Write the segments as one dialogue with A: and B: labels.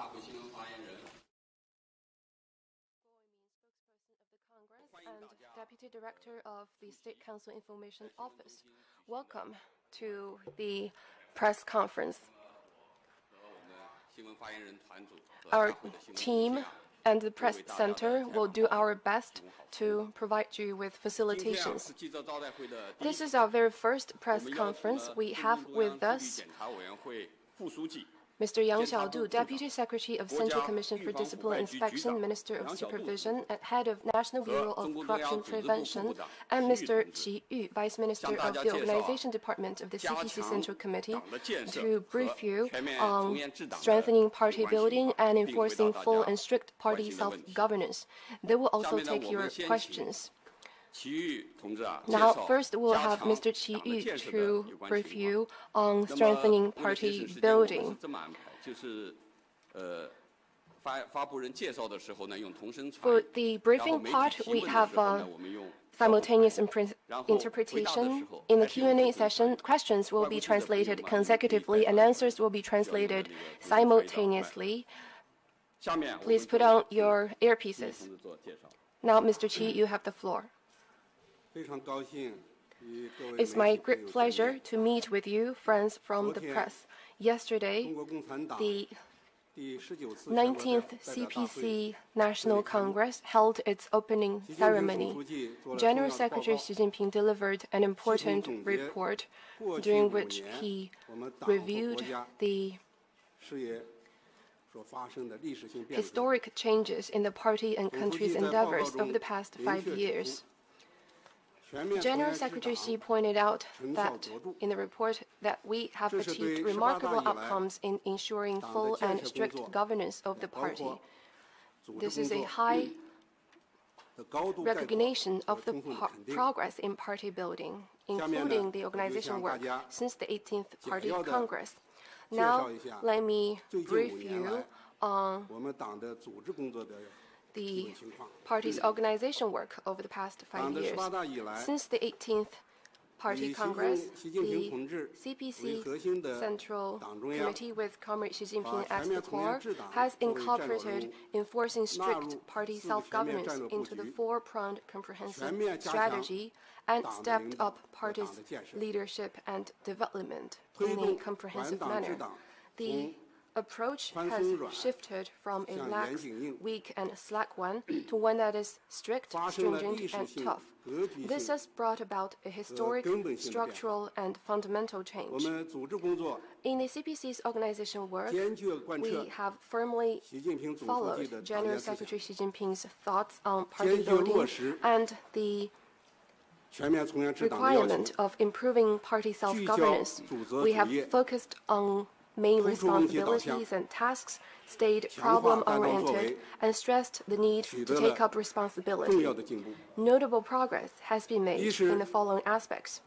A: And Deputy Director of the State Council Information Office. Welcome to the press conference. Our team and the press center will do our best to provide you with facilitations. This is our very first press conference. We have with us Mr. Yang Xiaodu, Deputy Secretary of Central Commission for Discipline Inspection, Minister of Supervision, and Head of National Bureau of Corruption Prevention, and Mr. Qi Yu, Vice Minister of the Organization Department of the CPC Central Committee, to brief you on strengthening party building and enforcing full and strict party self-governance. They will also take your questions. Now, first we'll have Mr. Qi Yu to brief you on strengthening party building. For the briefing part, we have simultaneous interpretation. In the Q&A session, questions will be translated consecutively and answers will be translated simultaneously. Please put on your earpieces. Now, Mr. Qi, you have the floor. It's my great pleasure to meet with you, friends from the press. Yesterday, the 19th CPC National Congress held its opening ceremony. General Secretary Xi Jinping delivered an important report during which he reviewed the historic changes in the party and country's endeavors over the past 5 years. General Secretary Xi pointed out that in the report that we have achieved remarkable outcomes in ensuring full and strict governance of the party. This is a high recognition of the progress in party building, including the organization work since the 18th Party Congress. Now, let me brief you on the party's organization work over the past 5 years. Since the 18th Party Congress, the CPC Central Committee with Comrade Xi Jinping at the core has incorporated enforcing strict party self-governance into the four-pronged comprehensive strategy and stepped up party's leadership and development in a comprehensive manner. The approach has shifted from a lax, weak, and slack one to one that is strict, stringent, and tough. This has brought about a historic, structural, and fundamental change. In the CPC's organization work, we have firmly followed General Secretary Xi Jinping's thoughts on party building and the requirement of improving party self-governance. We have focused on main responsibilities and tasks, stayed problem-oriented, and stressed the need to take up responsibility. Notable progress has been made in the following aspects.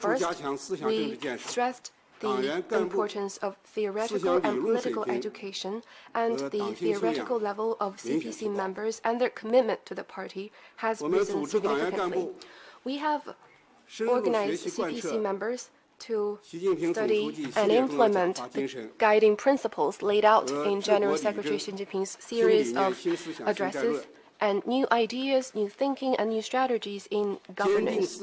A: First, we stressed the importance of theoretical and political education, and the theoretical level of CPC members and their commitment to the party has risen significantly. We have organized CPC members to study and implement the guiding principles laid out in General Secretary Xi Jinping's series of addresses and new ideas, new thinking, and new strategies in governance,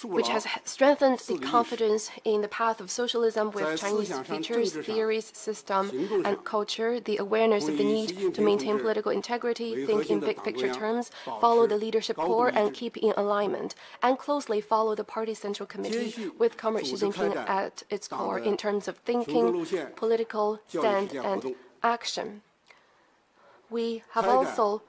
A: which has strengthened the confidence in the path of socialism with Chinese features, theories, system, and culture, the awareness of the need to maintain political integrity, think in big picture terms, follow the leadership core, and keep in alignment, and closely follow the party central committee with Comrade Xi Jinping at its core in terms of thinking, political stand, and action. We have also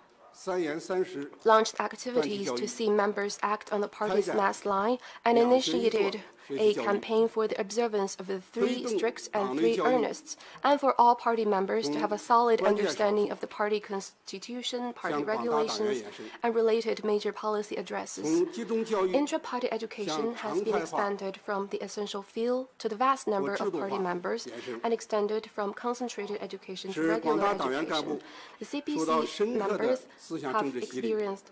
A: launched activities to see members act on the party's mass line and initiated a campaign for the observance of the 3 stricts and 3 earnests, and for all party members to have a solid understanding of the party constitution, party regulations, and related major policy addresses. Intra-party education has been expanded from the essential field to the vast number of party members and extended from concentrated education to regular education. The CPC members have experienced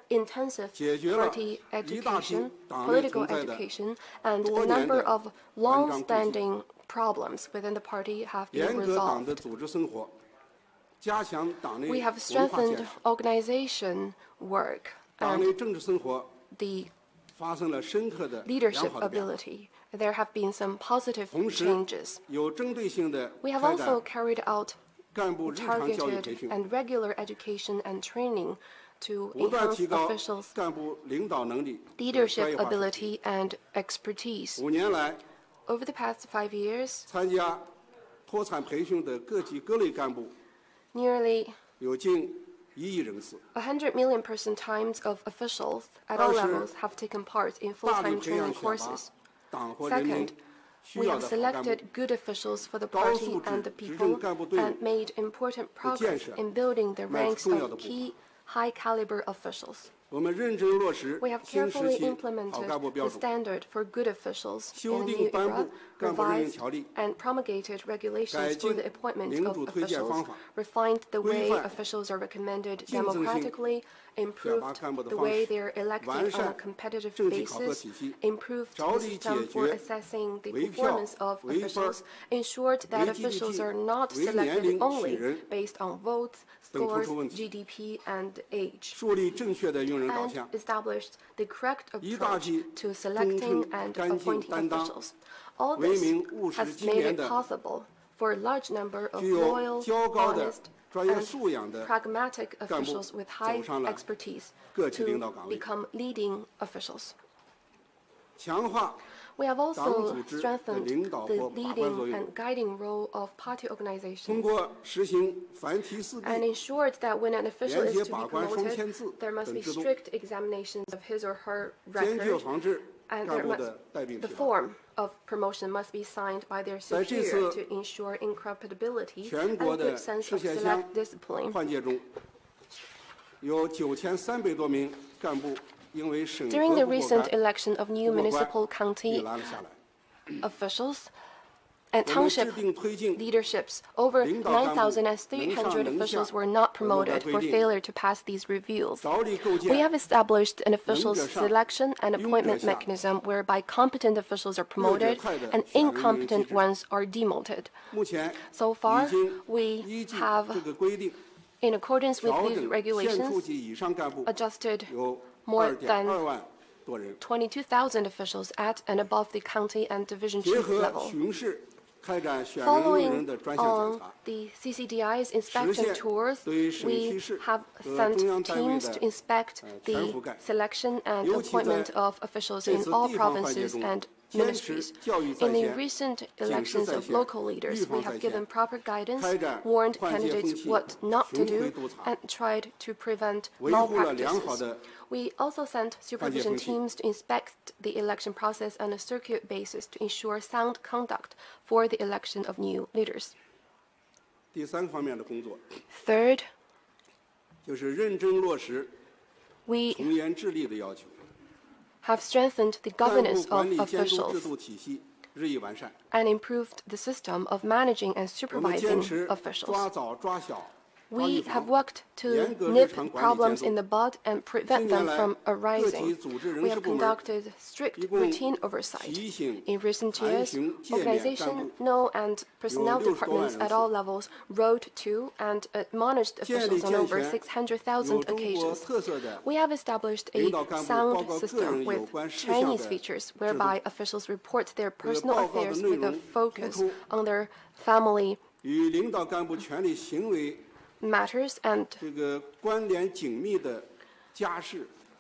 A: intensive party education, political education, and a number of long-standing problems within the party have been resolved. We have strengthened organization work and the leadership ability. There have been some positive changes. We have also carried out targeted and regular education and training to enhance officials' leadership ability and expertise. Over the past 5 years, nearly 100 million person times of officials at all levels have taken part in full-time training courses. Second, we have selected good officials for the party and the people and made important progress in building the ranks of key high-caliber officials. We have carefully implemented the standard for good officials in a new era, revised and promulgated regulations for the appointment of officials, refined the way officials are recommended democratically, improved the way they are elected on a competitive basis, improved the system for assessing the performance of officials, ensured that officials are not selected only based on votes, scores, GDP, and age, and established the correct approach to selecting and appointing officials. All this has made it possible for a large number of loyal, honest, and pragmatic officials with high expertise to become leading officials. We have also strengthened the leading and guiding role of party organizations and ensured that when an official is to be promoted, there must be strict examinations of his or her record, and the form of promotion must be signed by their superior to ensure incorruptibility and a good sense of select discipline. During the recent election of new municipal county officials and township leaderships, over 9,300 officials were not promoted for failure to pass these reviews. We have established an officials selection and appointment mechanism whereby competent officials are promoted and incompetent ones are demoted. So far, we have, in accordance with these regulations, adjusted more than 22,000 officials at and above the county and division chief level. Following on the CCDI's inspection tours, we have sent teams to inspect the selection and appointment of officials in all provinces and ministries. In the recent elections of local leaders, we have given proper guidance, warned candidates what not to do, and tried to prevent malpractices. We also sent supervision teams to inspect the election process on a circuit basis to ensure sound conduct for the election of new leaders. Third, we have strengthened the governance of officials and improved the system of managing and supervising officials. We have worked to nip problems in the bud and prevent them from arising. We have conducted strict routine oversight. In recent years, organization, and personnel departments at all levels wrote to and admonished officials on over 600,000 occasions. We have established a sound system with Chinese features whereby officials report their personal affairs with a focus on their family matters and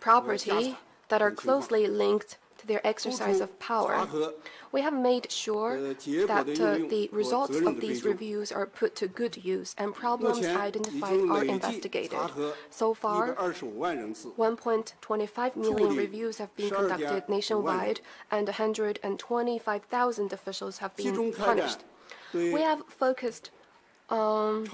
A: property that are closely linked to their exercise of power. We have made sure that the results of these reviews are put to good use and problems identified are investigated. So far, 1.25 million reviews have been conducted nationwide and 125,000 officials have been punished. We have focused on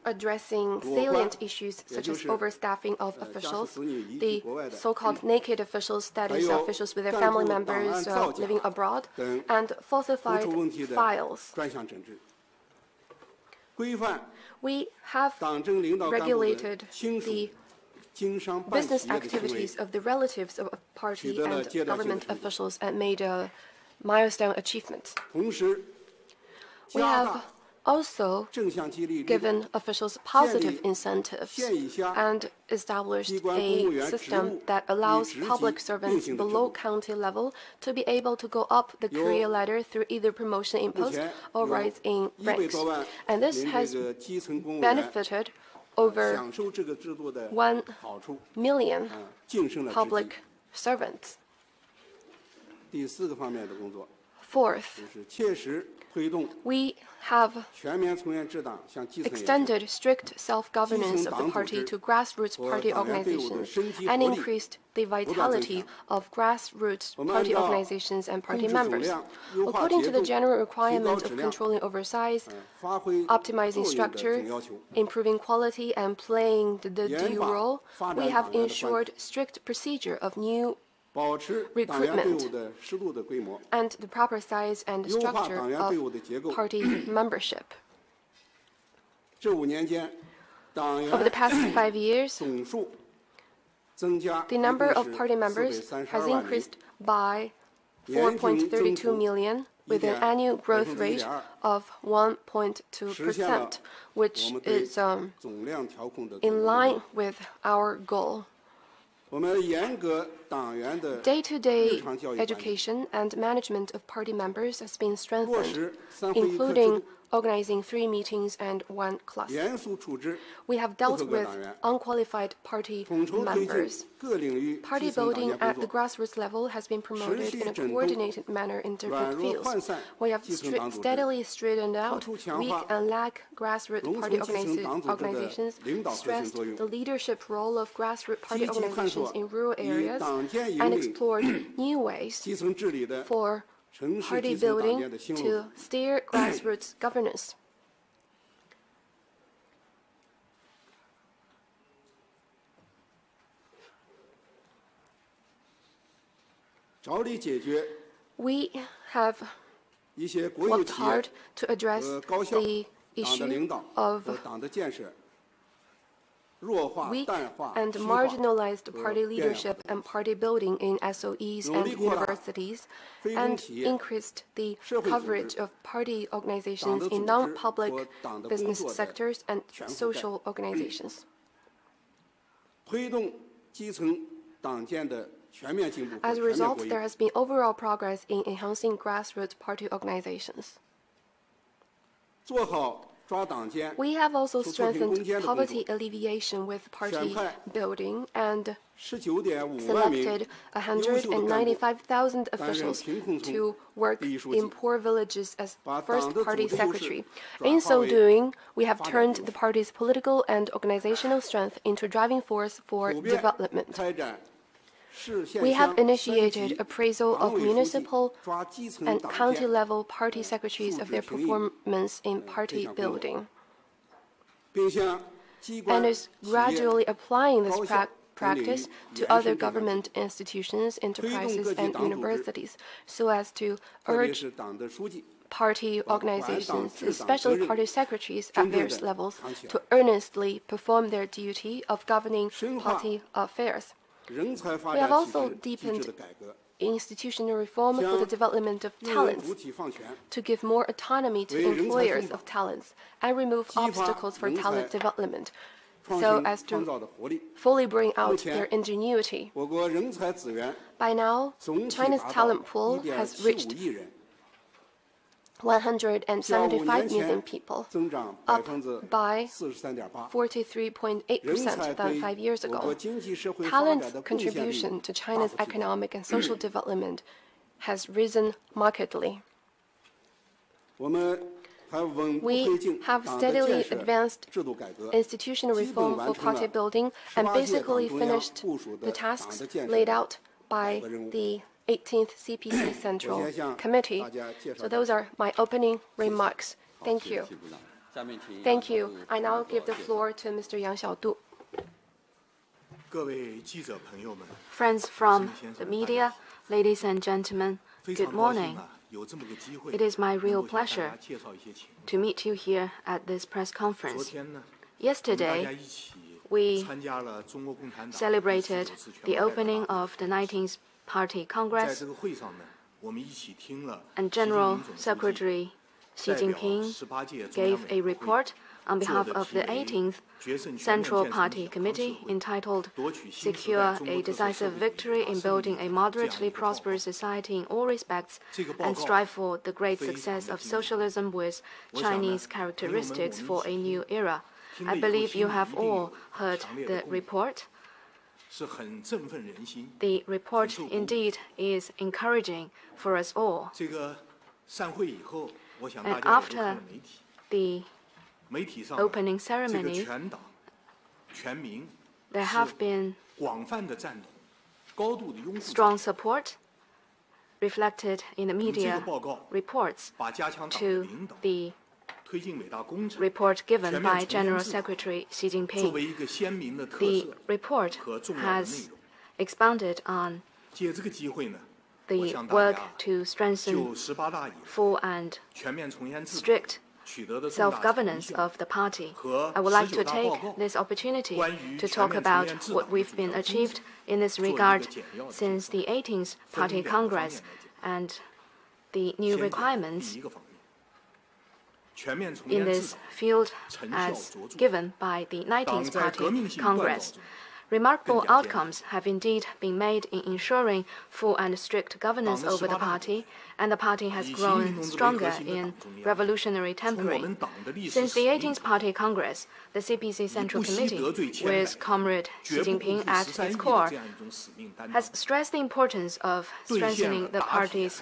A: addressing salient issues such as overstaffing of officials, the so-called naked officials, that is, officials with their family members living abroad, and falsified files. We have regulated the business activities of the relatives of party and government officials and made milestone achievements. We have also given officials positive incentives and established a system that allows public servants below county level to be able to go up the career ladder through either promotion in post or rise in ranks. And this has benefited over 1 million public servants. Fourth, we have extended strict self-governance of the party to grassroots party organizations and increased the vitality of grassroots party organizations and party members. According to the general requirements of controlling oversize, optimizing structure, improving quality, and playing the due role, we have ensured strict procedure of new recruitment and the proper size and structure of party membership. Over the past 5 years, the number of party members has increased by 4.32 million with an annual growth rate of 1.2%, which is in line with our goal. Day-to-day education and management of party members has been strengthened, including organizing 3 meetings and 1 class. We have dealt with unqualified party members. Party building at the grassroots level has been promoted in a coordinated manner in different fields. We have steadily straightened out weak and lack grassroots party organizations, stressed the leadership role of grassroots party organizations in rural areas, and explored new ways for party building to steer grassroots governance. We have worked hard to address the issue of weak and marginalized party leadership and party building in SOEs and universities, and increased the coverage of party organizations in non-public business sectors and social organizations. As a result, there has been overall progress in enhancing grassroots party organizations. We have also strengthened poverty alleviation with party building and selected 195,000 officials to work in poor villages as first party secretary. In so doing, we have turned the party's political and organizational strength into driving force for development. We have initiated appraisal of municipal and county-level party secretaries of their performance in party building, and is gradually applying this practice to other government institutions, enterprises, and universities, so as to urge party organizations, especially party secretaries at various levels, to earnestly perform their duty of governing party affairs. We have also deepened institutional reform for the development of talents, to give more autonomy to employers of talents and remove obstacles for talent development, so as to fully bring out their ingenuity. By now, China's talent pool has reached 175 million people, up by 43.8% than 5 years ago. Talent's contribution to China's economic and social development has risen markedly. We have steadily advanced institutional reform for party building and basically finished the tasks laid out by the 18th CPC Central Committee. So those are my opening remarks. Thank you. Thank you. I now give the floor to Mr. Yang Xiaodu.
B: Friends from the media, ladies and gentlemen, good morning. It is my real pleasure to meet you here at this press conference. Yesterday, we celebrated the opening of the 19th Party Congress, and General Secretary Xi Jinping gave a report on behalf of the 18th Central Party Committee entitled Secure a Decisive Victory in Building a Moderately Prosperous Society in All Respects and Strive for the Great Success of Socialism with Chinese Characteristics for a New Era. I believe you have all heard the report. The report indeed is encouraging for us all. And after the opening ceremony, there have been strong support reflected in the media reports to the report given by General Secretary Xi Jinping. The report has expounded on the work to strengthen full and strict self-governance of the party. I would like to take this opportunity to talk about what we've been achieved in this regard since the 18th Party Congress and the new requirements in this field as given by the 19th Party Congress. Remarkable outcomes have indeed been made in ensuring full and strict governance over the party, and the party has grown stronger in revolutionary tempering. Since the 18th Party Congress, the CPC Central Committee, with Comrade Xi Jinping at its core, has stressed the importance of strengthening the party's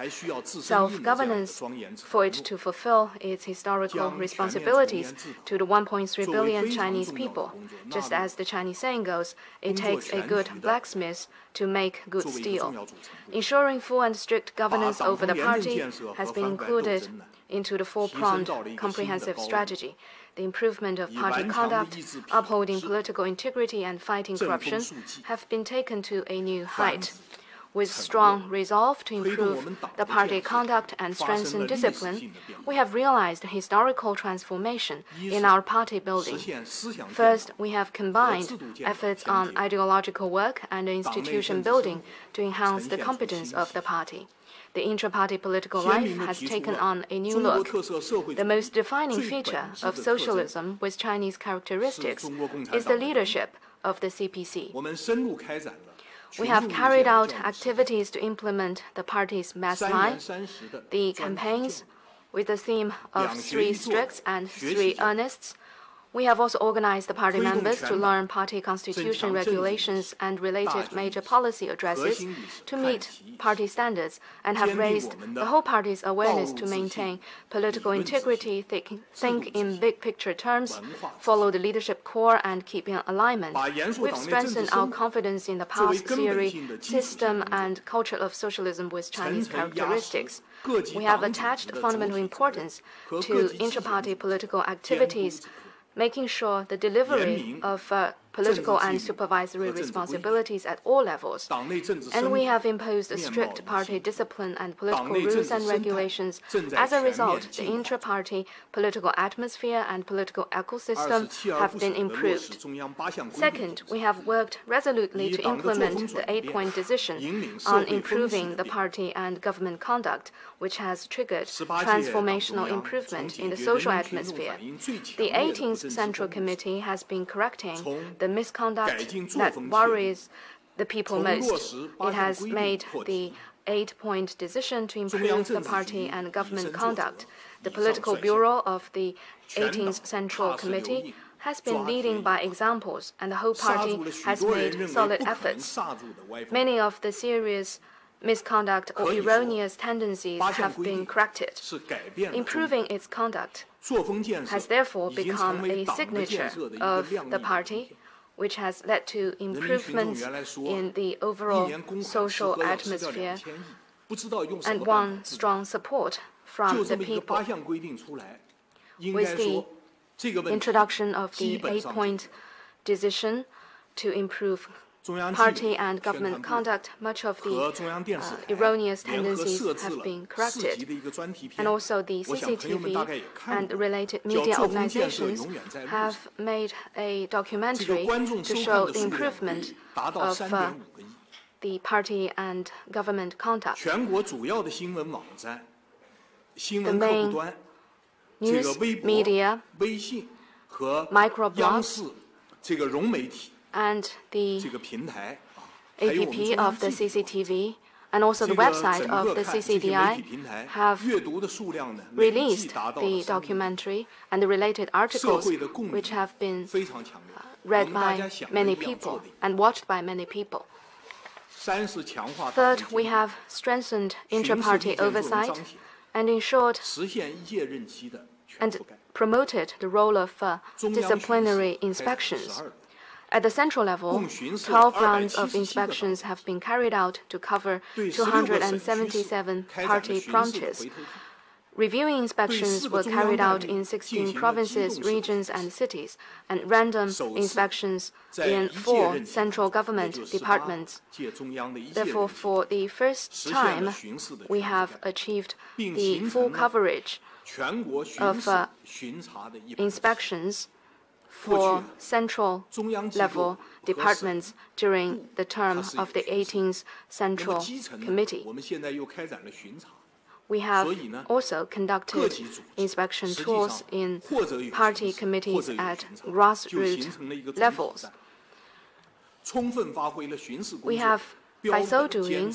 B: self-governance for it to fulfill its historical responsibilities to the 1.3 billion Chinese people. Just as the Chinese saying goes, it takes a good blacksmith to make good steel. Ensuring full and strict governance over the party has been included into the four-pronged comprehensive strategy. The improvement of party conduct, upholding political integrity, and fighting corruption have been taken to a new height. With strong resolve to improve the party conduct and strengthen discipline, we have realized historical transformation in our party building. First, we have combined efforts on ideological work and institution building to enhance the competence of the party. The intra-party political life has taken on a new look. The most defining feature of socialism with Chinese characteristics is the leadership of the CPC. We have carried out activities to implement the party's mass line, the campaigns with the theme of 3 stricts and 3 earnests. We have also organized the party members to learn party constitution regulations and related major policy addresses to meet party standards, and have raised the whole party's awareness to maintain political integrity, think in big picture terms, follow the leadership core, and keep in alignment. We've strengthened our confidence in the past theory, system, and culture of socialism with Chinese characteristics. We have attached fundamental importance to intra-party political activities, making sure the delivery of political and supervisory responsibilities at all levels. And we have imposed a strict party discipline and political rules and regulations. As a result, the intra-party political atmosphere and political ecosystem have been improved. Second, we have worked resolutely to implement the 8-point decision on improving the party and government conduct, which has triggered transformational improvement in the social atmosphere. The 18th Central Committee has been correcting the misconduct that worries the people most. It has made the 8-point decision to improve the party and government conduct. The political bureau of the 18th Central Committee has been leading by examples, and the whole party has made solid efforts. Many of the serious misconduct or erroneous tendencies have been corrected. Improving its conduct has therefore become a signature of the party, which has led to improvements in the overall social atmosphere and won strong support from the people. With the introduction of the 8-point decision to improve party and government conduct, much of the erroneous tendencies have been corrected. And also the CCTV and related media organizations have made a documentary to show the improvement of the party and government conduct. The main news media, microblogs, and the app of the CCTV, and also the website of the CCDI have released the documentary and the related articles, which have been read by many people and watched by many people. Third, we have strengthened intra-party oversight and ensured and promoted the role of disciplinary inspections. At the central level, 12 rounds of inspections have been carried out to cover 277 party branches. Reviewing inspections were carried out in 16 provinces, regions, and cities, and random inspections in 4 central government departments. Therefore, for the first time, we have achieved the full coverage of inspections for central level departments during the term of the 18th Central Committee. We have also conducted inspection tours in party committees at grassroots levels. We have, by so doing,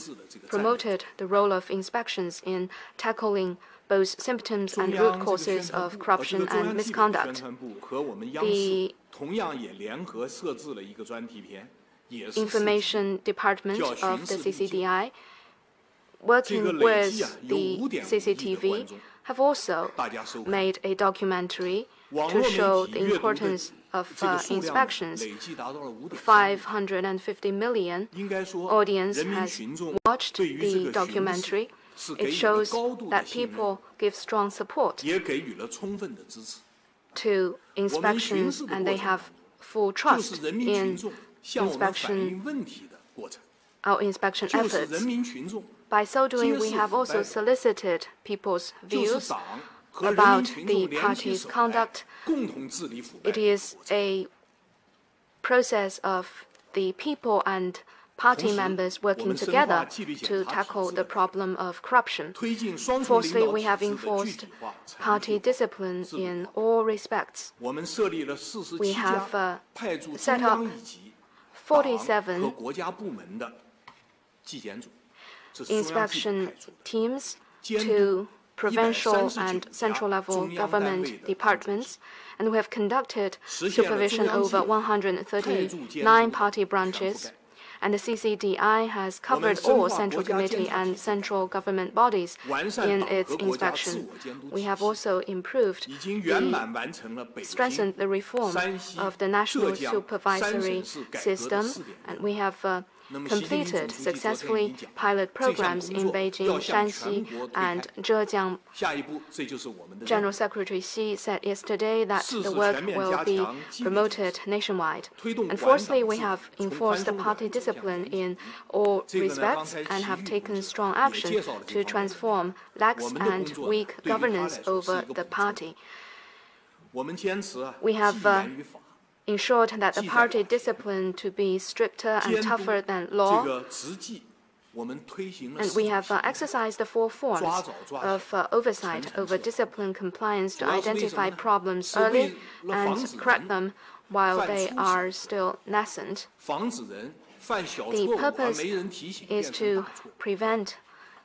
B: promoted the role of inspections in tackling both symptoms and root causes of corruption and misconduct. The Information Department of the CCDI, working with the CCTV, have also made a documentary to show the importance of inspections. 550 million audience has watched the documentary. It shows that people give strong support to inspections and they have full trust in our inspection efforts. By so doing, we have also solicited people's views about the party's conduct. It is a process of the people and party members working together to tackle the problem of corruption. Fourthly, we have enforced party discipline in all respects. We have set up 47 inspection teams to provincial and central level government departments, and we have conducted supervision over 139 party branches. And the CCDI has covered all Central Committee and central government bodies in its inspection. We have also strengthened the reform of the national supervisory system, and we have completed successfully pilot programs in Beijing, Shanxi, and Zhejiang. General Secretary Xi said yesterday that the work will be promoted nationwide. And fourthly, we have enforced the party discipline in all respects and have taken strong action to transform lax and weak governance over the party. We have ensured that the party discipline to be stricter and tougher than law. And we have exercised the 4 forms of oversight over discipline compliance to identify problems early and correct them while they are still nascent. The purpose is to prevent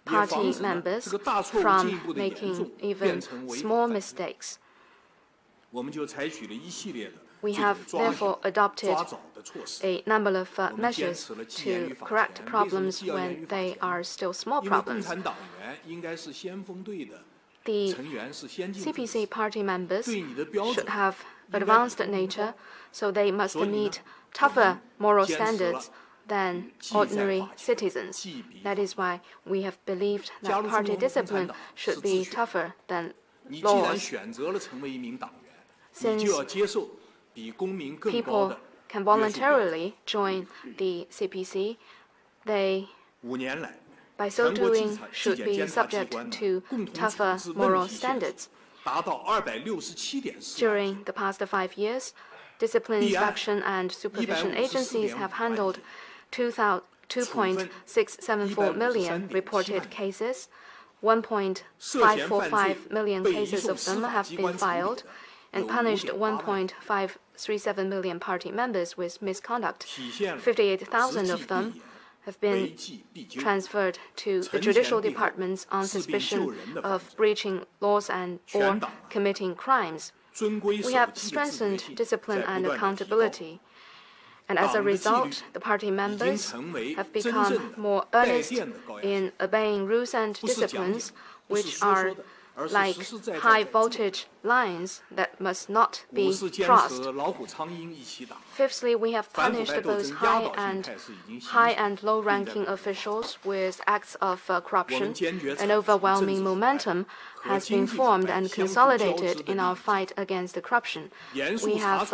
B: party members from making even small mistakes. We have therefore adopted a number of measures to correct problems when they are still small problems. The CPC party members should have advanced nature, so they must meet tougher moral standards than ordinary citizens. That is why we have believed that party discipline should be tougher than laws. Since people can voluntarily join the CPC, they, by so doing, should be subject to tougher moral standards. During the past 5 years, discipline inspection and supervision agencies have handled 2.674 million reported cases. 1.545 million cases of them have been filed, and punished 1.537 million party members with misconduct. 58,000 of them have been transferred to the judicial departments on suspicion of breaching laws or committing crimes. We have strengthened discipline and accountability. And as a result, the party members have become more earnest in obeying rules and disciplines, which are like high-voltage lines that must not be crossed. Fifthly, we have punished both high and low-ranking officials with acts of corruption. An overwhelming momentum has been formed and consolidated in our fight against corruption. We have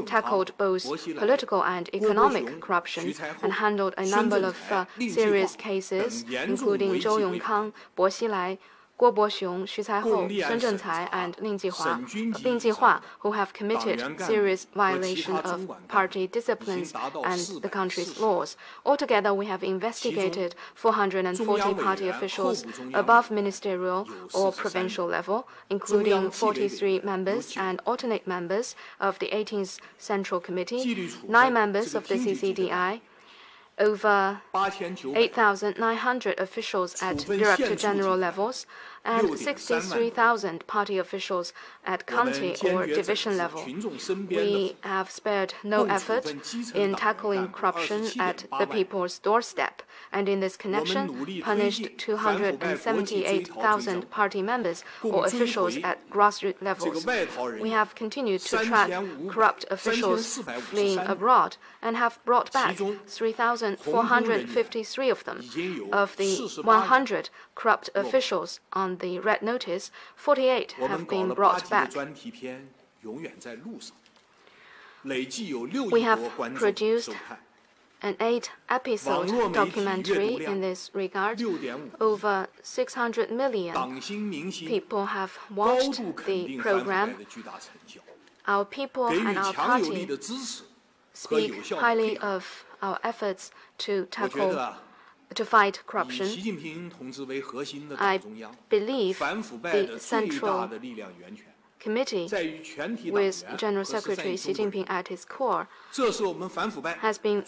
B: tackled both political and economic corruption and handled a number of serious cases, including Zhou Yongkang, Bo Xilai, Guo Boxiong, Xu Caihou, Sun Zhengcai, and Lin Jihua, who have committed serious violation of party disciplines and the country's laws. Altogether, we have investigated 440 party officials above ministerial or provincial level, including 43 members and alternate members of the 18th Central Committee, 9 members of the CCDI, over 8,900 officials at Director General levels, and 63,000 party officials at county or division level. We have spared no effort in tackling corruption at the people's doorstep, and in this connection, punished 278,000 party members or officials at grassroots levels. We have continued to track corrupt officials fleeing abroad and have brought back 3,453 of them. Of the 100 corrupt officials on the red notice, 48 have been brought back. We have produced an 8-episode documentary in this regard. Over 600 million people have watched the program. Our people and our party speak highly of our efforts to fight corruption. I believe the Central Committee, with General Secretary Xi Jinping at its core, has been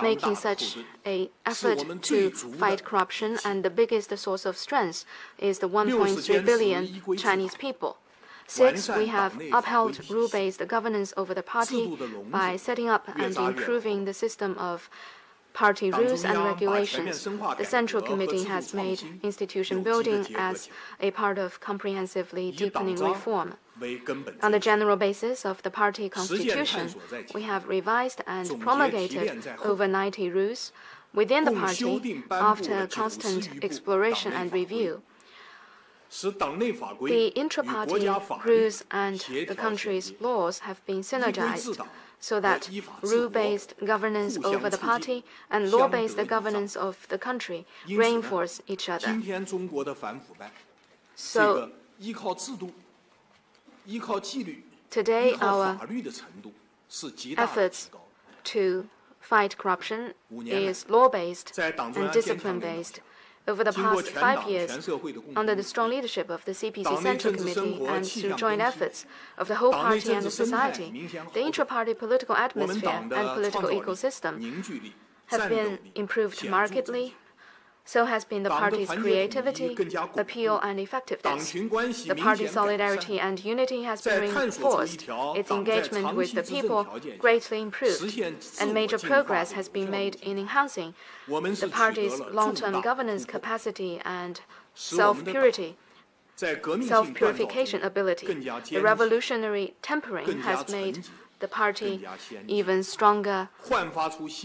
B: making such an effort to fight corruption, and the biggest source of strength is the 1.3 billion Chinese people. Sixth, we have upheld rule-based governance over the party by setting up and improving the system of party rules and regulations. The Central Committee has made institution building as a part of comprehensively deepening reform. On the general basis of the party constitution, we have revised and promulgated over 90 rules within the party after constant exploration and review. The intra-party rules and the country's laws have been synergized, so that rule-based governance over the party and law-based governance of the country reinforce each other. So, today our efforts to fight corruption is law-based and discipline-based. Over the past 5 years, under the strong leadership of the CPC Central Committee and through joint efforts of the whole party and the society, the intra-party political atmosphere and political ecosystem have been improved markedly. So has been the party's creativity, appeal, and effectiveness. The party's solidarity and unity has been reinforced, its engagement with the people greatly improved, and major progress has been made in enhancing the party's long-term governance capacity and self-purification ability. The revolutionary tempering has made the party even stronger,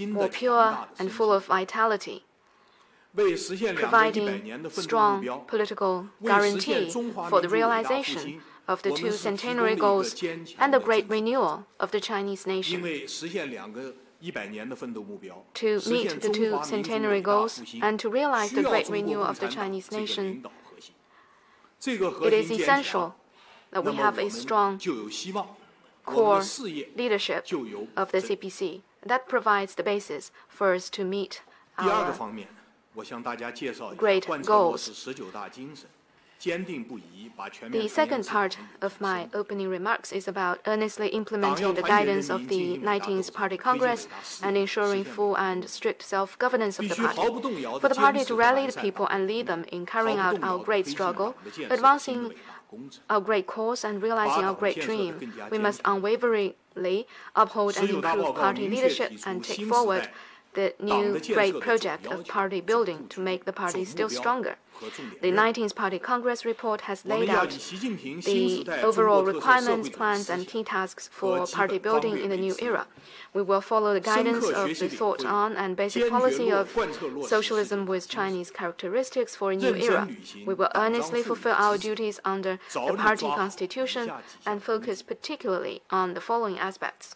B: more pure, and full of vitality, providing strong political guarantee for the realization of the 2 centenary goals and the great renewal of the Chinese nation. To meet the 2 centenary goals and to realize the great renewal of the Chinese nation, it is essential that we have a strong core leadership of the CPC. That provides the basis for us to meet our great goals. The second part of my opening remarks is about earnestly implementing the guidance of the 19th Party Congress and ensuring full and strict self-governance of the party. For the party to rally the people and lead them in carrying out our great struggle, advancing our great cause and realizing our great dream, we must unwaveringly uphold and improve party leadership and take forward the new great project of party building to make the party still stronger. The 19th Party Congress report has laid out the overall requirements, plans, and key tasks for party building in the new era. We will follow the guidance of the thought on and basic policy of socialism with Chinese characteristics for a new era. We will earnestly fulfill our duties under the party constitution and focus particularly on the following aspects.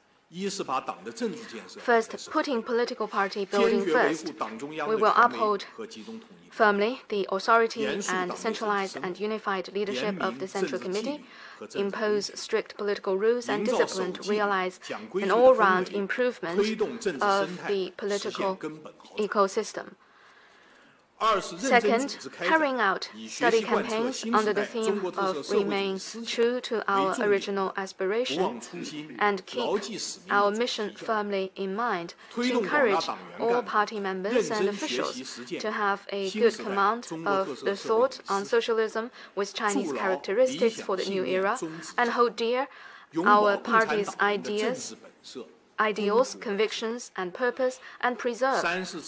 B: First, putting political party building first. We will uphold firmly the authority and centralized and unified leadership of the Central Committee, impose strict political rules and discipline to realize an all-round improvement of the political ecosystem. Second, carrying out study campaigns under the theme of remain true to our original aspiration and keep our mission firmly in mind to encourage all party members and officials to have a good command of the thought on socialism with Chinese characteristics for the new era and hold dear our party's ideals, convictions, and purpose, and preserve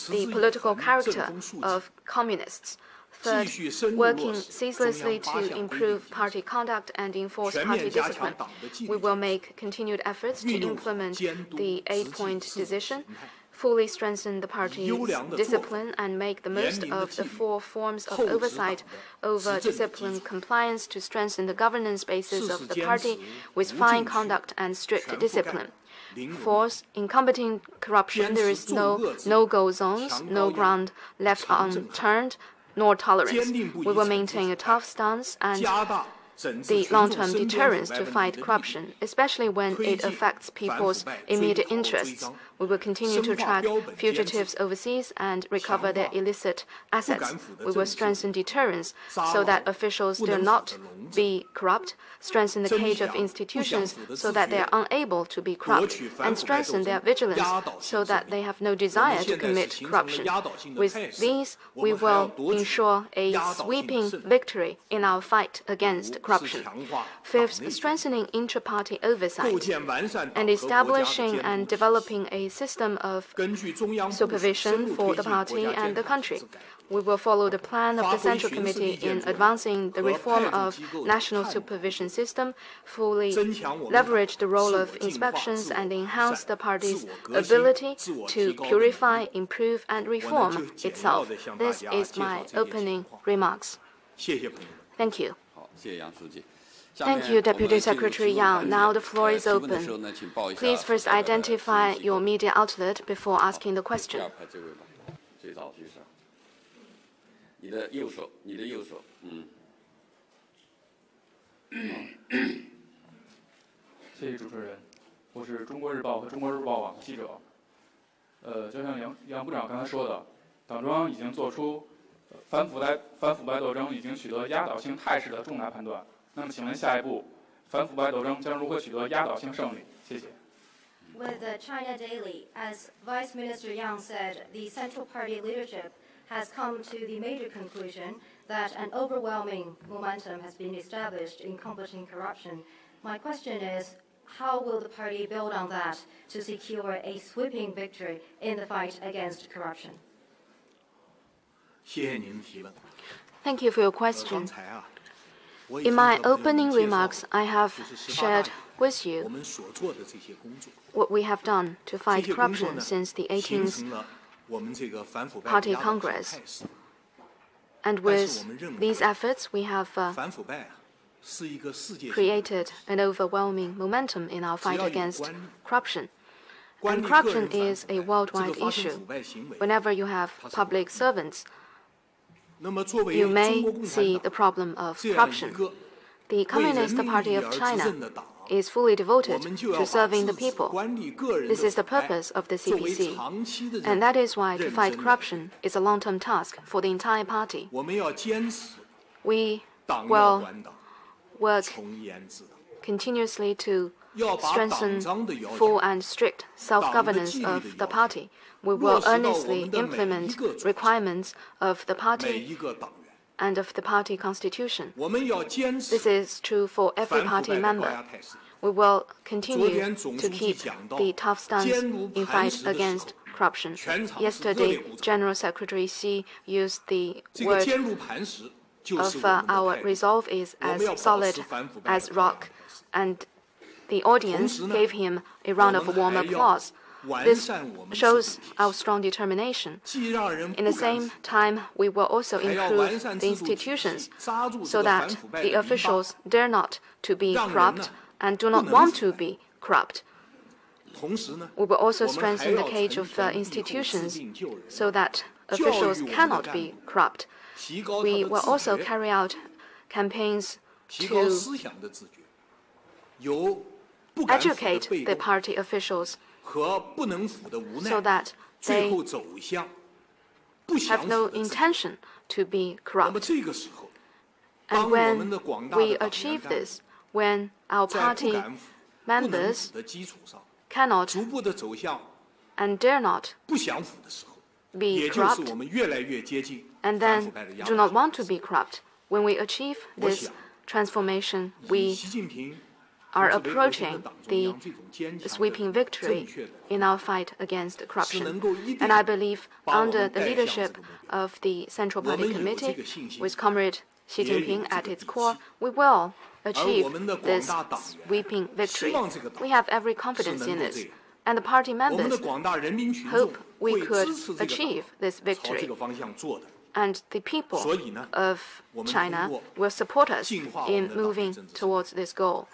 B: the political character of communists. Third, working ceaselessly to improve party conduct and enforce party discipline. We will make continued efforts to implement the 8-point decision, fully strengthen the party's discipline, and make the most of the 4 forms of oversight over discipline compliance to strengthen the governance basis of the party with fine conduct and strict discipline. Fourth, in combating corruption, there is no no-go zones, no ground left unturned, nor tolerance. We will maintain a tough stance and the long-term deterrence to fight corruption, especially when it affects people's immediate interests. We will continue to track fugitives overseas and recover their illicit assets. We will strengthen deterrence so that officials do not be corrupt, strengthen the cage of institutions so that they are unable to be corrupt, and strengthen their vigilance so that they have no desire to commit corruption. With these, we will ensure a sweeping victory in our fight against corruption. Fifth, strengthening intra-party oversight and establishing and developing a system of supervision for the party and the country. We will follow the plan of the Central Committee in advancing the reform of national supervision system, fully leverage the role of inspections, and enhance the party's ability to purify, improve, and reform itself. This is my opening remarks. Thank you. Thank you, Deputy Secretary Yang. Now the floor is open. Please first identify your media outlet before asking the question.
C: 你的右手，谢谢主持人，我是中国日报和中国日报网记者。就像杨部长刚才说的，党中央已经做出反腐败斗争已经取得压倒性态势的重大判断。那么，请问下一步，反腐败斗争将如何取得压倒性胜利？谢谢。
D: With the China Daily, as Vice Minister Yang said, the Central Party leadership has come to the major conclusion that an overwhelming momentum has been established in combating corruption. My question is, how will the party build on that to secure a sweeping victory in the fight against corruption?
B: Thank you for your question. In my opening remarks, I have shared with you what we have done to fight corruption since the 18th Party Congress. And with these efforts, we have created an overwhelming momentum in our fight against corruption. And corruption is a worldwide issue. Whenever you have public servants, you may see the problem of corruption. The Communist Party of China is fully devoted to serving the people. This is the purpose of the CPC, and that is why to fight corruption is a long-term task for the entire party. We will work continuously to strengthen full and strict self-governance of the party. We will earnestly implement requirements of the party and of the party constitution. This is true for every party member. We will continue to keep the tough stance in fight against corruption. Yesterday, General Secretary Xi used the word of our resolve is as solid as rock, and the audience gave him a round of warm applause. This shows our strong determination. In the same time, we will also improve the institutions so that the officials dare not to be corrupt and do not want to be corrupt. We will also strengthen the cage of institutions so that officials cannot be corrupt. We will also carry out campaigns to educate the party officials so that they have no intention to be corrupt. And when we achieve this, when our party members cannot and dare not be corrupt, and then do not want to be corrupt, when we achieve this transformation, we are approaching the sweeping victory in our fight against corruption. And I believe under the leadership of the Central Party Committee, with Comrade Xi Jinping at its core, we will achieve this sweeping victory. We have every confidence in it, and the party members hope we could achieve this victory. And the people of China will support us in moving towards this goal.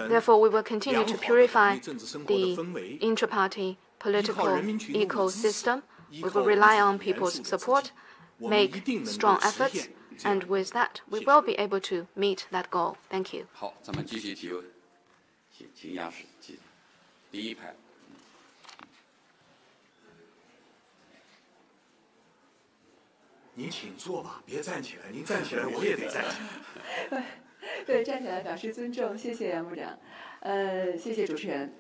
B: Therefore, we will continue to purify the intra-party political ecosystem. We will rely on people's support, make strong efforts, and with that, we will be able to meet that goal. Thank you.
E: 好，咱们继续提问，请压实，第一排。
F: 您请坐吧，别站起来。您站起来，我也得站起来。
G: 对，站起来表示尊重，谢谢杨部长。谢谢主持人。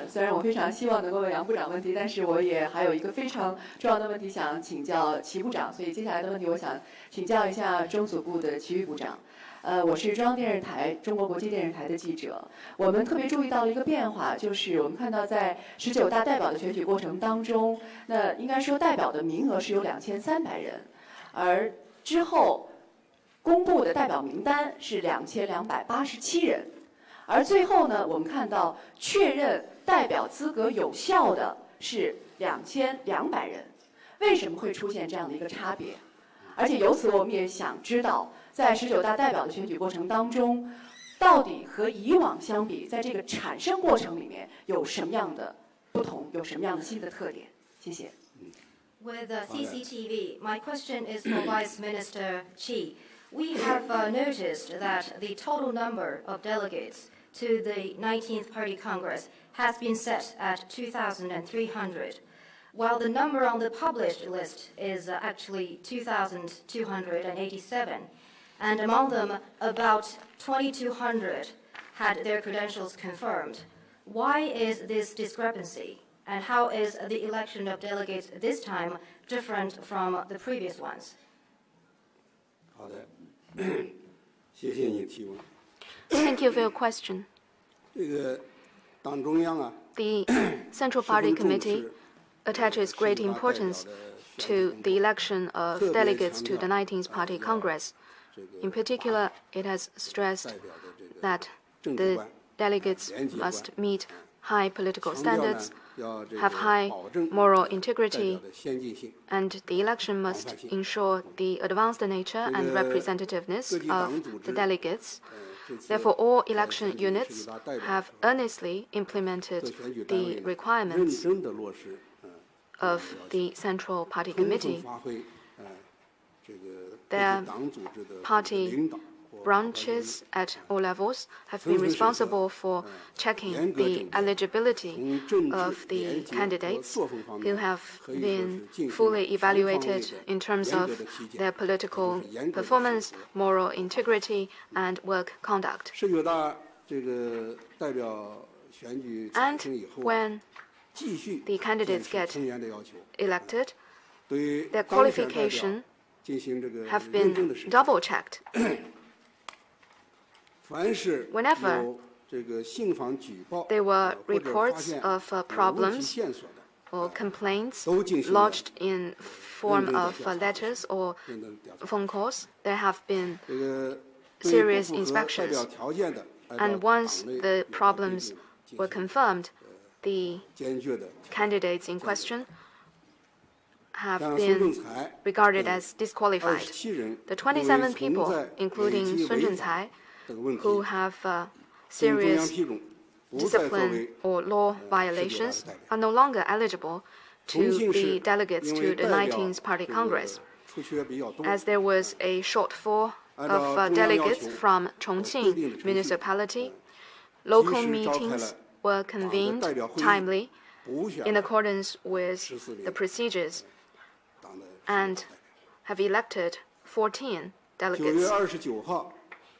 G: 虽然我非常希望能够问杨部长问题，但是我也还有一个非常重要的问题想请教齐部长，所以接下来的问题我想请教一下中组部的齐豫部长。我是中央电视台中国国际电视台的记者。我们特别注意到了一个变化，就是我们看到在19大代表的选举过程当中，那应该说代表的名额是有2300人，而之后公布的代表名单是2287人，而最后呢，我们看到确认代表资格有效的是2200人。为什么会出现这样的一个差别？而且由此我们也想知道，在19大代表的选举过程当中，到底和以往相比，在这个产生过程里面有什么样的不同，有什么样的新的特点？谢谢。
D: With the CCTV, my question is for Vice Minister Qi. We have noticed that the total number of delegates to the 19th Party Congress has been set at 2,300, while the number on the published list is actually 2,287, and among them, about 2,200 had their credentials confirmed. Why is this discrepancy, and how is the election of delegates this time different from the previous ones?
H: 好的。谢谢你提问。
B: Thank you for your question.
H: 这个党中央啊，
B: The Central Party Committee attaches great importance to the election of delegates to the 19th Party Congress. In particular, it has stressed that the delegates must meet high political standards, have high moral integrity, and the election must ensure the advanced nature and representativeness of the delegates. Therefore, all election units have earnestly implemented the requirements of the Central Party Committee. Their party branches at all levels have been responsible for checking the eligibility of the candidates who have been fully evaluated in terms of their political performance, moral integrity, and work conduct. And when the candidates get elected, their qualification have been double-checked. Whenever there were reports of problems or complaints lodged in form of letters or phone calls, there have been serious inspections. And once the problems were confirmed, the candidates in question have been regarded as disqualified. The 27 people, including Sun Zhencai, who have serious discipline or law violations, are no longer eligible to be delegates to the 19th Party Congress, as there was a shortfall of delegates from Chongqing municipality. Local meetings were convened timely in accordance with the procedures and have elected 14 delegates.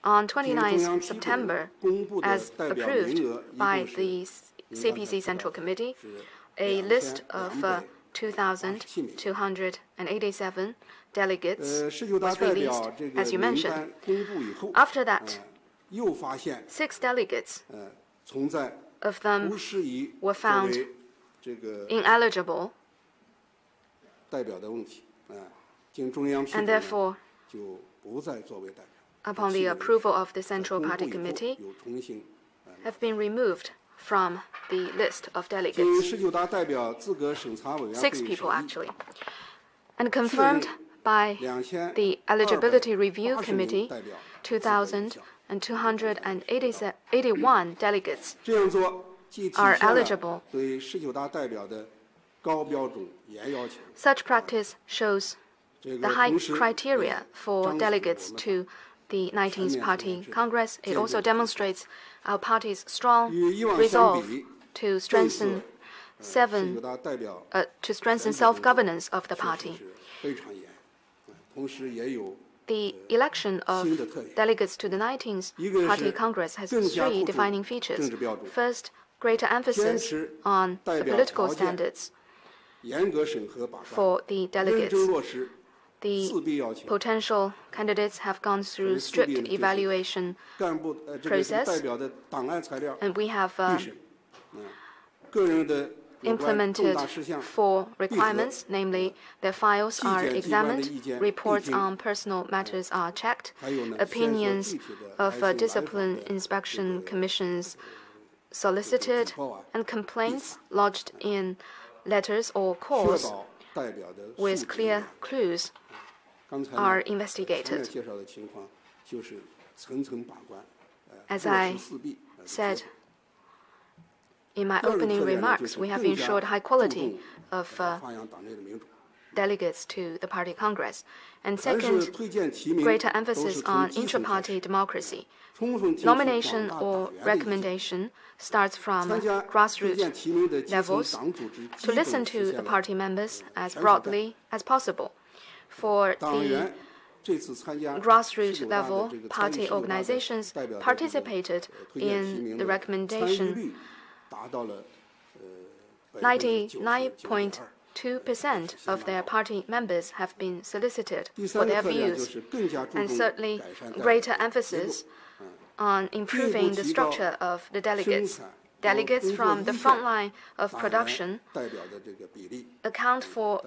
B: On 29 September, as approved by the CPC Central Committee, a list of 2,287 delegates was released, as you mentioned. After that, 6 delegates of them were found ineligible, and therefore, upon the approval of the Central Party Committee, have been removed from the list of delegates. 6 people, actually. And confirmed by the Eligibility Review Committee, 2,281 delegates are eligible. Such practice shows the high criteria for delegates to the 19th Party Congress. It also demonstrates our party's strong resolve to strengthen self-governance of the party. The election of delegates to the 19th Party Congress has 3 defining features. First, greater emphasis on the political standards for the delegates. The potential candidates have gone through strict evaluation process, and we have implemented 4 requirements, namely their files are examined, reports on personal matters are checked, opinions of discipline inspection commissions solicited, and complaints lodged in letters or calls with clear clues are investigated. As I said in my opening remarks, we have ensured high quality of delegates to the Party Congress. And second, greater emphasis on intra-party democracy. Nomination or recommendation starts from grassroots levels to listen to the party members as broadly as possible. For the grassroots level, party organizations participated in the recommendation. 99.2% of their party members have been solicited for their views, and certainly greater emphasis on improving the structure of the delegates. Delegates from the front line of production account for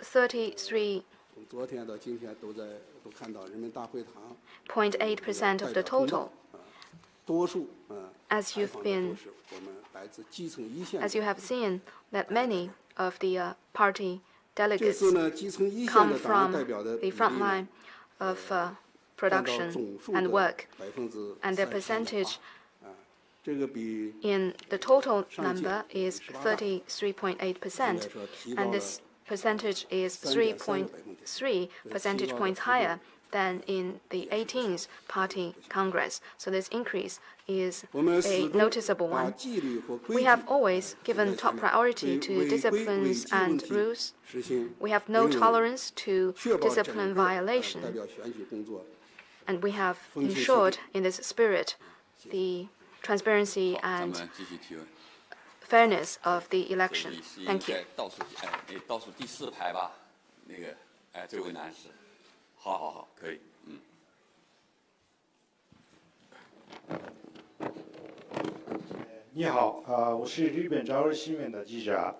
B: 33.8% of the total. As you have seen, that many of the party delegates come from the front line of production and work, and their percentage in the total number is 33.8%, and this percentage is 3.3 percentage points higher than in the 18th Party Congress. So this increase is a noticeable one. We have always given top priority to disciplines and rules. We have no tolerance to discipline violation. And we have ensured in this spirit the transparency and fairness of the election. Thank you.
E: 倒数第4排吧，那个，这位男士，好，可以，
I: 你好，我是日本朝日新闻的记者，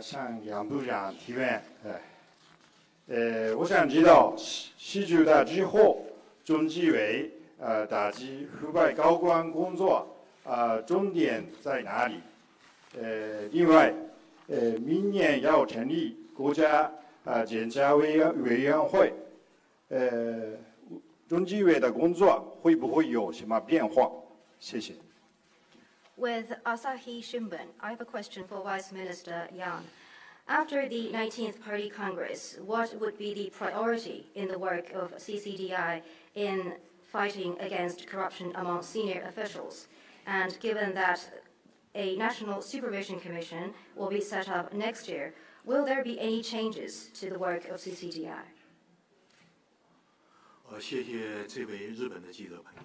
I: 向杨部长提问。我想知道19大之后，中纪委打击腐败高官工作，重点在哪里？另外，明年要成立国家检察委员会，中纪委的工作会不会有什么变化？谢谢。
D: With Asahi Shimbun, I have a question for Vice Minister Yang. After the 19th Party Congress, what would be the priority in the work of CCDI in fighting against corruption among senior officials? And given that a National Supervision Commission will be set up next year, will there be any changes to the work of CCDI?
F: 谢谢这位日本的记者朋友。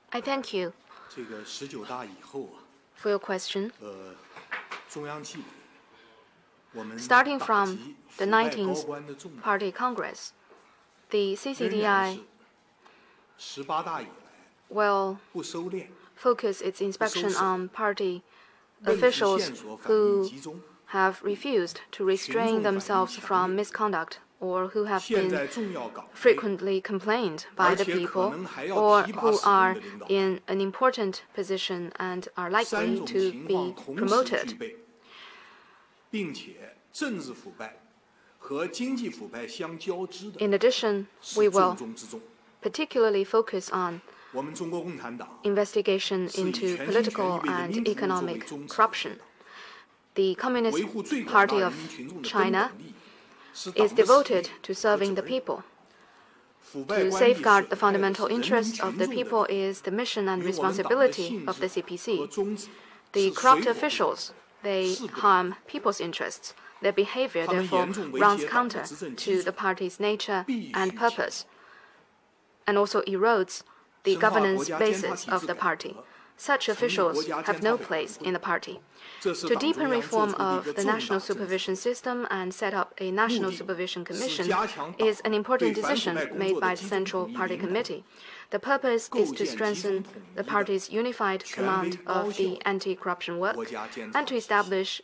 B: I thank you
F: 这个19大以后
B: for your question.
F: 中央纪委我们
B: Starting from the 19th Party Congress, the CCDI
F: 18大以来
B: will
F: 不收敛
B: focus its inspection on party officials who have refused to restrain themselves from misconduct or who have been frequently complained by the people or who are in an important position and are likely to be promoted.
F: 并且政治腐败和经济腐败相交织的
B: In addition, we
F: 是重
B: will
F: 中之重。
B: particularly focus on
F: 我们中国共产党
B: investigation
F: 是以
B: into
F: 全心全意
B: political
F: 为人
B: and
F: 民服务作为
B: economic
F: 宗旨
B: corruption. The
F: 维
B: Communist
F: 护最广
B: Party
F: 大
B: of
F: 人民群众的根
B: China
F: 本利益是
B: is
F: 党的使
B: devoted
F: 命
B: to
F: 和
B: serving the
F: 责任
B: people.
F: 腐败
B: To
F: 官吏
B: safeguard
F: 损
B: the
F: 害的
B: fundamental
F: 是人民
B: interests of
F: 群
B: the
F: 众的
B: people
F: 利益
B: is the mission and
F: 与我们党的
B: responsibility
F: 性
B: of the
F: 质和
B: CPC.
F: 宗旨
B: The
F: 是
B: corrupt
F: 水火不容
B: officials, they
F: 势不两
B: harm people's interests. Their behavior
F: 他们
B: therefore
F: 严重威
B: runs
F: 胁党的
B: counter
F: 执政基
B: to
F: 础
B: the party's nature
F: 必
B: and
F: 须
B: purpose, and also erodes the
F: 深化国
B: governance
F: 家监察
B: basis
F: 体
B: of
F: 制
B: the
F: 改
B: party.
F: 革
B: Such
F: 成立
B: officials
F: 国家
B: have
F: 监察
B: no
F: 委员
B: place
F: 会
B: in the party.
F: 这是
B: To
F: 党中
B: deepen
F: 央做
B: reform
F: 出的一
B: of
F: 个
B: the
F: 重
B: national
F: 大政策
B: supervision system and set up a national
F: 目的
B: supervision
F: 是
B: commission
F: 加强党
B: is an important
F: 对反腐
B: decision
F: 败工
B: made
F: 作的
B: by the
F: 集中
B: Central
F: 统一
B: Party
F: 领导
B: Committee. The purpose
F: 构
B: is to
F: 建集中
B: strengthen
F: 统
B: the
F: 一的
B: party's unified
F: 权威
B: command
F: 高
B: of
F: 效
B: the anti-corruption work
F: 国家监察
B: and to
F: 体系
B: establish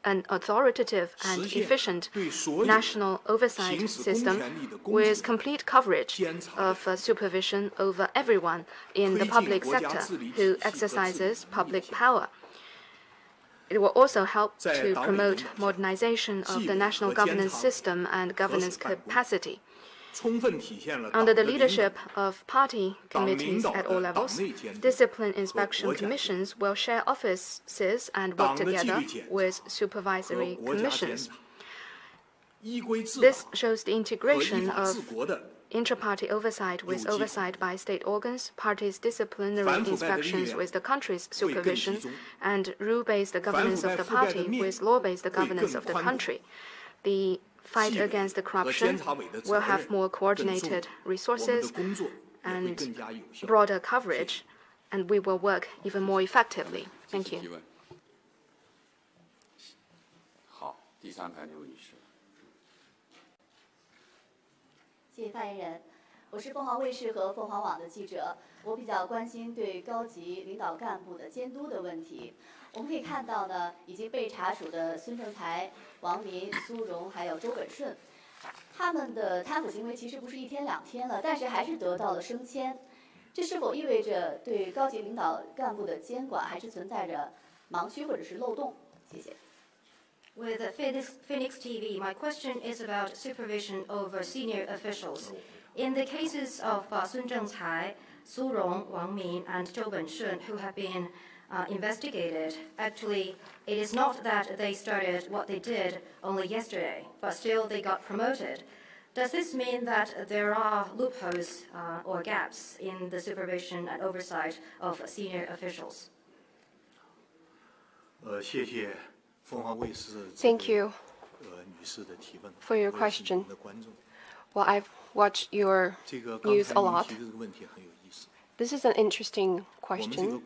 B: an authoritative and
F: 实现
B: efficient
F: 对所有
B: national oversight
F: 行使公
B: system
F: 权力的公
B: with
F: 职
B: complete coverage
F: 监察的
B: of supervision over everyone in the
F: 推进
B: public
F: 国家
B: sector
F: 治理
B: who
F: 体系和治理
B: exercises
F: 能力
B: public
F: 的
B: power. It will also help
F: 在
B: to
F: 党委
B: promote
F: 领导下
B: modernization of
F: 纪
B: the
F: 委
B: national
F: 和监
B: governance
F: 察委
B: system and governance
F: 办公
B: capacity.
F: 充分体现了
B: Under
F: 党
B: the
F: 的领
B: leadership
F: 导
B: of party
F: 党领
B: committees
F: 导
B: at
F: 的
B: all
F: 党
B: levels,
F: 内监督
B: discipline
F: 和
B: inspection
F: 国家监督
B: commissions will share offices and
F: 党
B: work
F: 的纪
B: together
F: 律检查
B: with
F: 和
B: supervisory
F: 国家监
B: commissions.
F: 察依规治
B: This
F: 党
B: shows the
F: 和依
B: integration
F: 法治
B: of
F: 国的
B: intra-party oversight with
F: 有机
B: oversight by state organs, parties' disciplinary
F: 反腐败的力
B: inspections
F: 量
B: with the country's
F: 会更集
B: supervision,
F: 中
B: and rule-based governance of the
F: 反腐败覆盖的
B: party
F: 面
B: with law-based
F: 会
B: governance
F: 更
B: of the
F: 宽广
B: country. The fight
F: 纪委
B: against the
F: 和
B: corruption
F: 监察委的责
B: will
F: 任
B: have more
F: 更重
B: coordinated
F: 我们的
B: resources
F: 工作也会
B: and
F: 更加有效
B: broader coverage, and we will work even more effectively. Thank
E: 提
B: you.
E: 问。好，第3排那位女士。
J: 谢谢发言人，我是凤凰卫视和凤凰网的记者，我比较关心对高级领导干部的监督的问题。我们可以看到呢，已经被查处的孙政才、王明、苏荣还有周本顺，他们的贪腐行为其实不是1天2天了，但是还是得到了升迁。这是否意味着对高级领导干部的监管还是存在着盲区或者是漏洞？谢谢。
D: With Phoenix TV, my question is about supervision over senior officials. In the cases of Sun Zhengcai, Su Rong, Wang Min, and Zhou Benshun, who have been investigated, actually, it is not that they started what they did only yesterday, but still they got promoted. Does this mean that there are loopholes or gaps in the supervision and oversight of senior officials?
A: Thank you for your question. Well, I've watched your news a lot. This is an interesting question.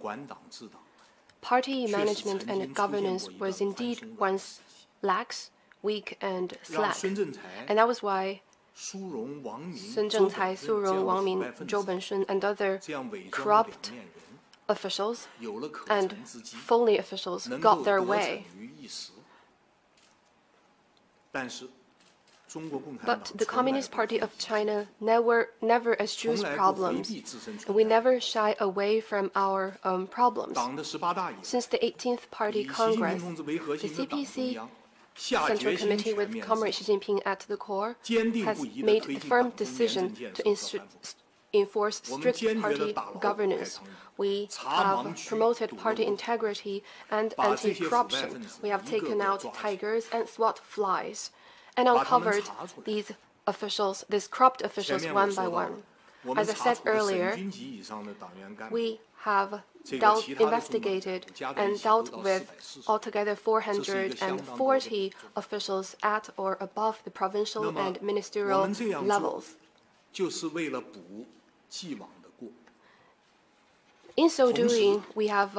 A: Party management and governance was indeed once lax, weak, and slack. And that was why Sun Zhengcai, Su Rong, Wang Min, Zhou Benshun, and other corrupt officials and phony officials got their way. But the Communist Party of China never eschews problems, and we never shy away from our problems. Since the 18th Party Congress, the CPC Central Committee with Comrade Xi Jinping at the core has made a firm decision to enforce strict party governance. We have promoted party integrity and anti-corruption. We have taken out tigers and SWAT flies and uncovered these officials, these corrupt officials, one by one. As I said earlier, we have investigated and dealt with altogether 440 officials at or above the provincial and ministerial levels. In so doing, we have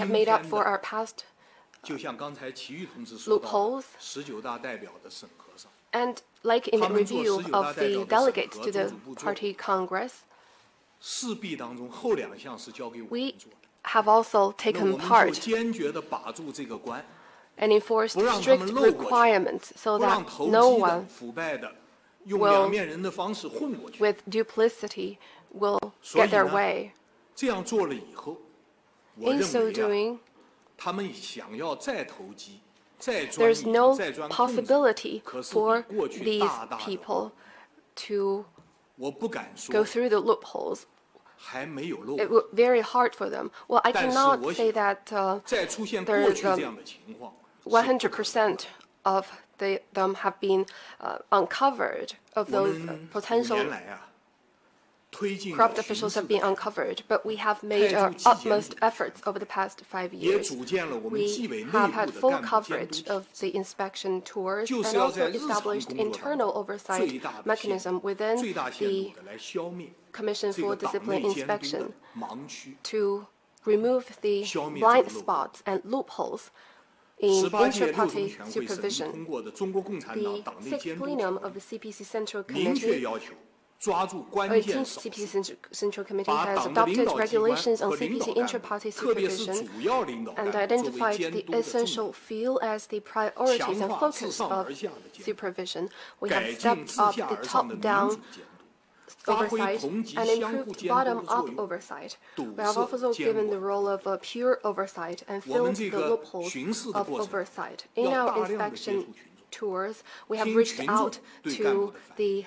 A: made up for our past loopholes. And like in the review of the delegates to the Party Congress, we have also taken part and enforced strict requirements so that no one will, with duplicity, will get their way. In so doing, there's no possibility for these people to go through the loopholes. It would be very hard for them. Well, I cannot say that there's 100% of them have been uncovered, of those potential corrupt officials have been uncovered, but we have made our utmost efforts over the past 5 years. We have had full coverage of the inspection tours and also established internal oversight mechanism within the Commission for Discipline Inspection to remove the blind spots and loopholes in inter-party supervision. The 6th plenum of the CPC Central Committee 18th CPC Central Committee has adopted regulations on CPC inter-party supervision and identified the essential field as the priorities and focus of supervision. We have stepped up the top-down oversight and improved bottom-up oversight. We have also given the role of pure oversight and filled the loopholes of oversight. In our inspection tours, we have reached out to the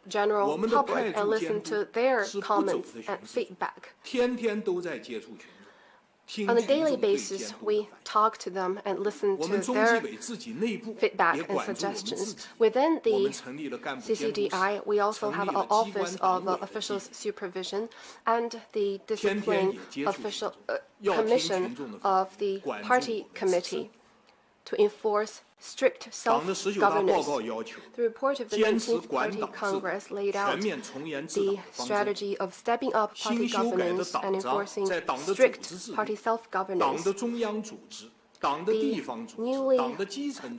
A: general public and listened to their comments and feedback. On a daily basis, we talk to them and listen to their feedback and suggestions. Within the CCDI, we also have an Office of Officials Supervision and the Discipline Commission of the Party Committee to enforce strict self-governance. The report of the 19th Party Congress laid out the strategy of stepping up party governance and enforcing strict party self-governance. The newly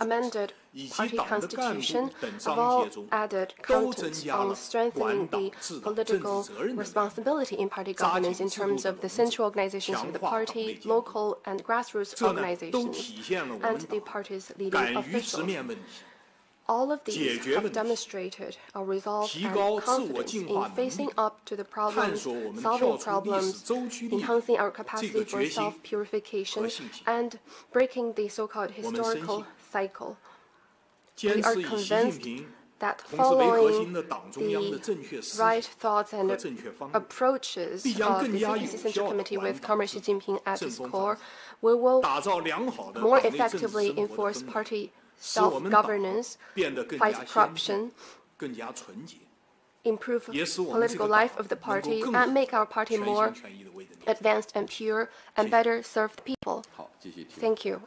A: amended party constitution have all added content on strengthening the political responsibility in party governance in terms of the central organizations of the party, local and grassroots organizations, and the party's leading officials. All of these have demonstrated our resolve and confidence in facing up to the problems, solving problems, enhancing our capacity for self-purification, and breaking the so-called historical cycle. We are convinced that following the right thoughts and approaches of the CPC Central Committee with Comrade Xi Jinping at its core, we will more effectively enforce party self-governance, fight corruption, improve political life of the party, and make our party more advanced and pure, and better serve the people. Thank you.